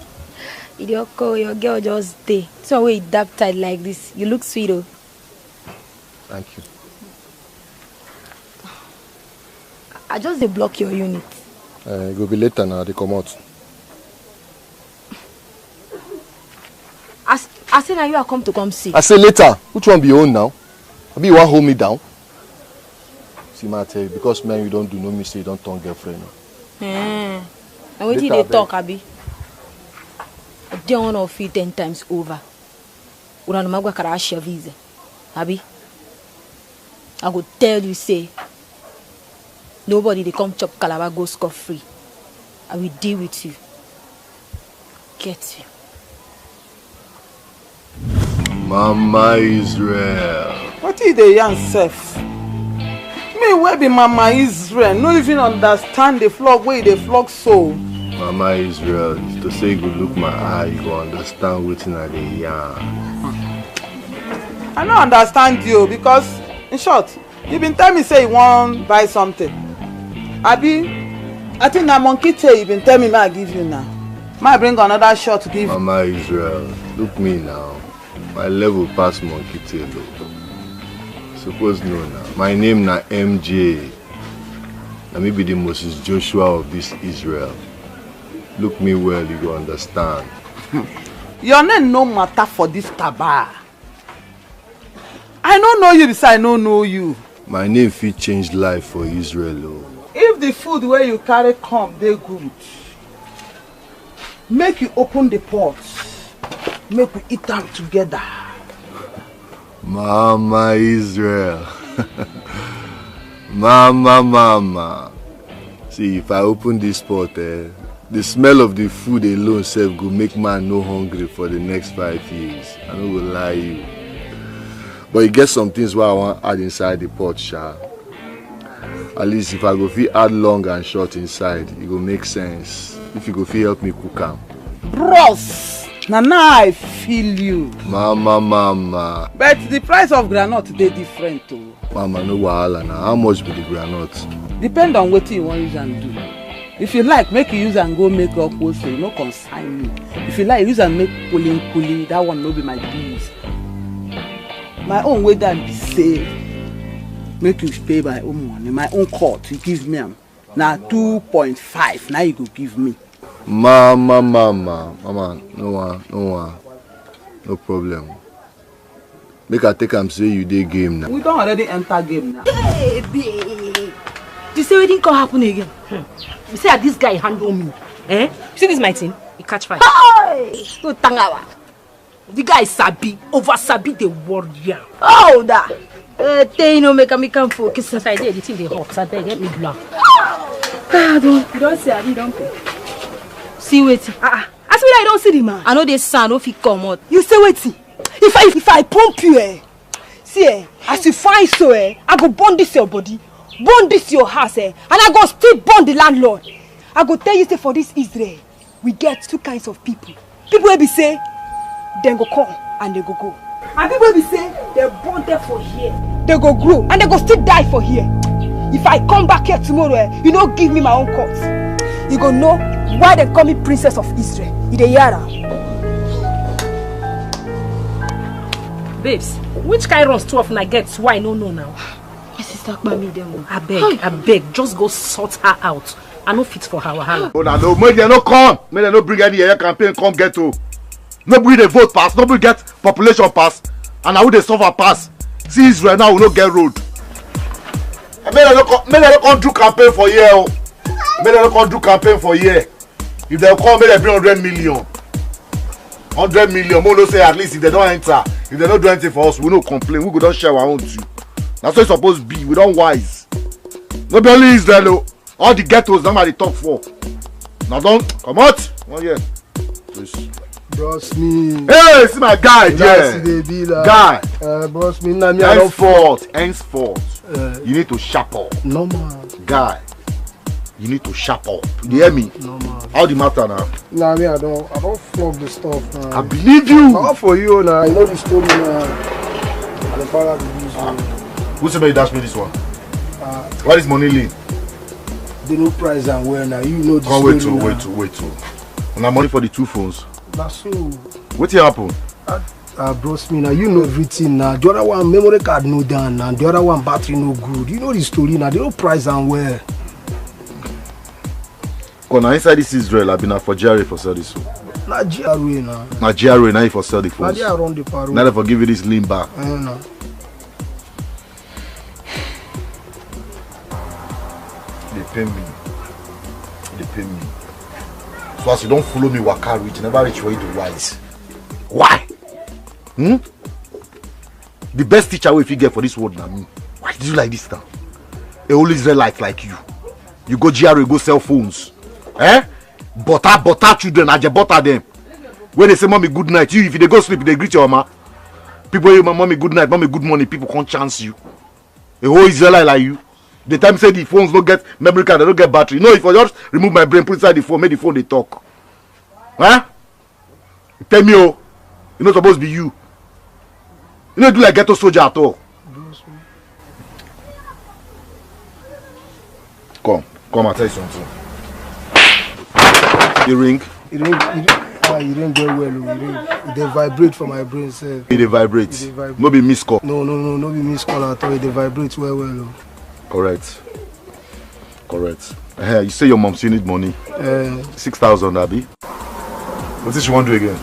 Your girl just day. So we dap tight like this. You look sweet, oh. Thank you. I just dey block your unit. It will be later now, they come out. I say now you are come to come see. I say later. Which one be your own now? Maybe you want to hold me down? See, ma, I tell you, because man, you don't do no mistake, you don't turn girlfriend. And what did they talk, Abi? I don't want to feel 10 times over. Una no magwa kara share visa. Abi? I go tell you, say, nobody they come chop Calabar go score free. I will deal with you. Get you. Mama Israel. What is the young self? Me where be Mama Israel? No even understand the flock where they flock so. Mama Israel, to say you look my eye, you go understand what's in the yarn. I don't understand you because, in short, you been telling me say you want buy something. Abi, I think that monkey tail you been telling me I give you now. Might bring another shot to give. Mama Israel, look me now. My level pass monkey tail. Suppose no now. My name na MJ. Na me be the Moses Joshua of this Israel. Look me well, you go understand. Your name no matter for this taba. I don't know you because I don't know you. My name fit change life for Israel. If the food where you carry come, they good. Make you open the pot. Make we eat them together. Mama Israel. Mama. See, if I open this pot, the smell of the food alone self go make man no hungry for the next 5 years. I no go lie you. But you get some things where I want add inside the pot, Sha. At least if I go fit add long and short inside, it go make sense. If you go fit help me cook am. Bros! Now I feel you. Mama. But the price of granite they different too. Mama, no wahala now. How much be the granite? Depend on what you want to use and do. If you like, make you use and go make up wholesale, no consign me. If you like, use and make pulling, that one no be my business. My own way that be safe. Make you pay my own money. My own court, you give me now 2.5. Now you go give me. Mama, no problem. Make I take am say you dey game now. We don't already enter game now. Hey, babe. You say wetin can happen again? You say this guy handle me. You see this my thing? He catch fire. Hey! No tangawa. The guy sabi, over sabi the warrior. Oh, that. They no make me come focus. Since I did the thing they hot, so they get me blood. Don't say I don't pay. See wetin. I swear I don't see the man. I know this son no fit come out. You say wetin? If I pump you, see as you find so I go burn this your body, burn this your house and I go still burn the landlord. I go tell you say for this Israel, we get two kinds of people. People will be say, then go come and they go. And people will be say, they born there for here, they go grow and they go still die for here. If I come back here tomorrow, you don't give me my own court. You go know why they call me Princess of Israel. You dey hear am? Babes, which kind runs 12 I get why I no know now? My sister me them. I beg, just go sort her out. I no fit for her wahala. Oh no, make they no come. Make they no bring any area campaign come get to. Nobody dey vote pass, nobody get population pass, and now they suffer pass. See Israel now we no get road. Make them come do campaign for year. Make them come do campaign for year. If they come, make them bring 100 million. 100 million. More say at least if they don't enter, if they don't do anything for us, we no complain. We go don't share our own too. That's what it's supposed to be. We don't wise. Nobody only Israel. All the ghettos, them are the top 4. Now don't come out. 1 year. Please. Bros me. Hey, see my guy, yeah. Guy. Bros me. Nah, me henceforth. You need to sharp up. No man. Guy. You need to sharp up. You hear me? No man. How the matter now? Nah, me I don't flog the stuff now. I believe you. Not for you now. You know the story now. And the father the news. Who said you dash me this one? What is money lean? They no price and where now. You know the story. Wait to. And I'm money for the 2 phones. That's so. What happen? Bros me now. You know everything now. The other one memory card no down and the other one battery no good. You know the story now. They no price and where. Now inside this Israel, I've been for GRA for sell this one. Not GRA now. Not GRA now for sell the phones. Now they around the parole. Now they for give you this lean back. No. They pay me. So as you don't follow me, waka reach, never reach where you do wise. Why? The best teacher if you get for this world now me. Why did you like this now? A whole Israelite like you. You go GRA, go sell phones. Butter children, I just butter them. When they say mommy good night, you if they go sleep, they greet your mama. People say mommy good night, mommy good morning, people can't chance you. A whole Israelite like you. The time say the phones don't get memory card, they don't get battery. No, if I just remove my brain, put inside the phone, make the phone they talk. Tell me, you're not supposed to be you. You don't do like ghetto soldier at all. Come, I'll tell you something. The ring. It didn't get well. It vibrate for my brain. Sir. It vibrates. No be miss call. No be miss call at all. It vibrates well. Correct. You say your mom, she need money. 6,000, Abby. What did she want to do again?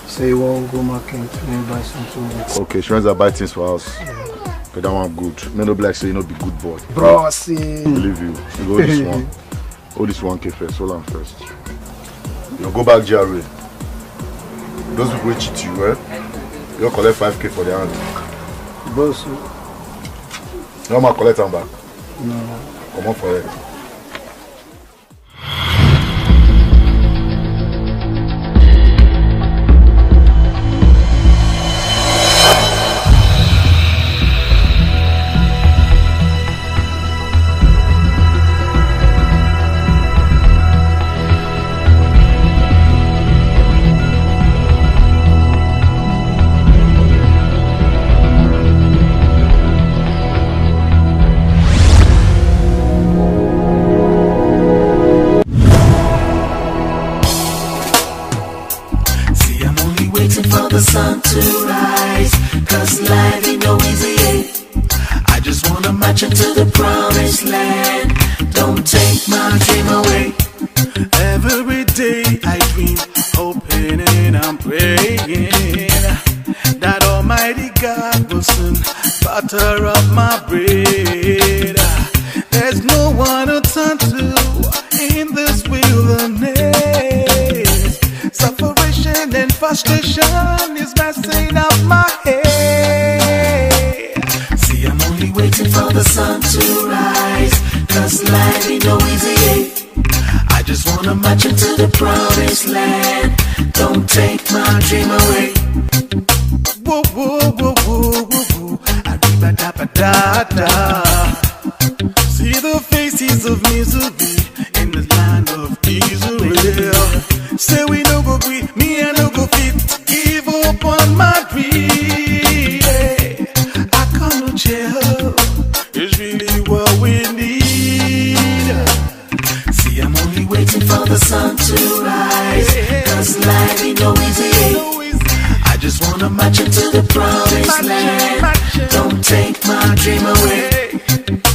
Say you want to go market and buy something. Okay, she wants to buy things for us. Okay, that one good. Me no black say you not be good boy. Bro, I see. Believe you. You go this one. Hold this 1K first. Hold on first. You go back GRA. Those people will cheat you, you collect 5K for their hand. Boss. No more collect them back. No. Come on for it. The sun to rise, 'cause life ain't no easy. I just wanna march into the promised land. Don't take my dream away. Every day I dream, hoping and I'm praying that Almighty God will soon butter up my bread. There's no one to turn to in this wilderness. Separation and frustration is messing up my head. See, I'm only waiting for the sun to rise, 'cause life ain't no easy. I just wanna march into the promised land. Don't take my dream away. Whoa, whoa, whoa, whoa, whoa, whoa. Arriba-da-ba-da-da. See the faces of misery in the land of Israel. Say we no go agree, me I no go fit. Give up on my dream. I can't jail. It's really what we need. See, I'm only waiting for the sun to rise, 'cause life ain't no easy. I just wanna march into the promised land. Don't take my dream away.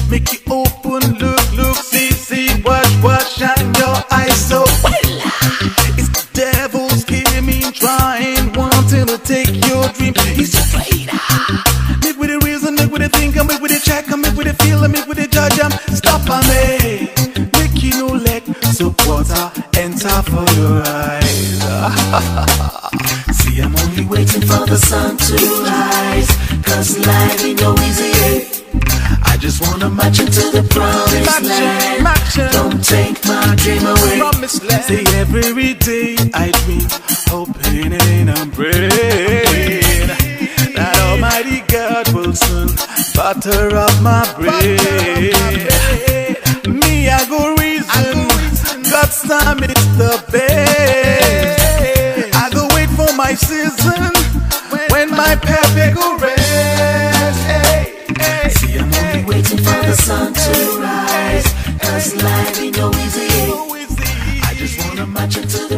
Make it open, look, see, watch, shine your eyes so well. It's the devil scheming, trying, wanting to take your dream. He's a traitor. Make with a reason, make with a think, make with a check, make with a feel, make with a the sun to rise, 'cause life ain't no easy. I just wanna march into the promised land. Don't take my dream away. Say every day I dream, hoping and I'm praying that Almighty God will soon butter up my brain. Me, I go reason, God's time is the best. I go wait for my season, when my path go rest. See, I'm only waiting for the sun to rise, 'cause life ain't no easy. I just wanna march into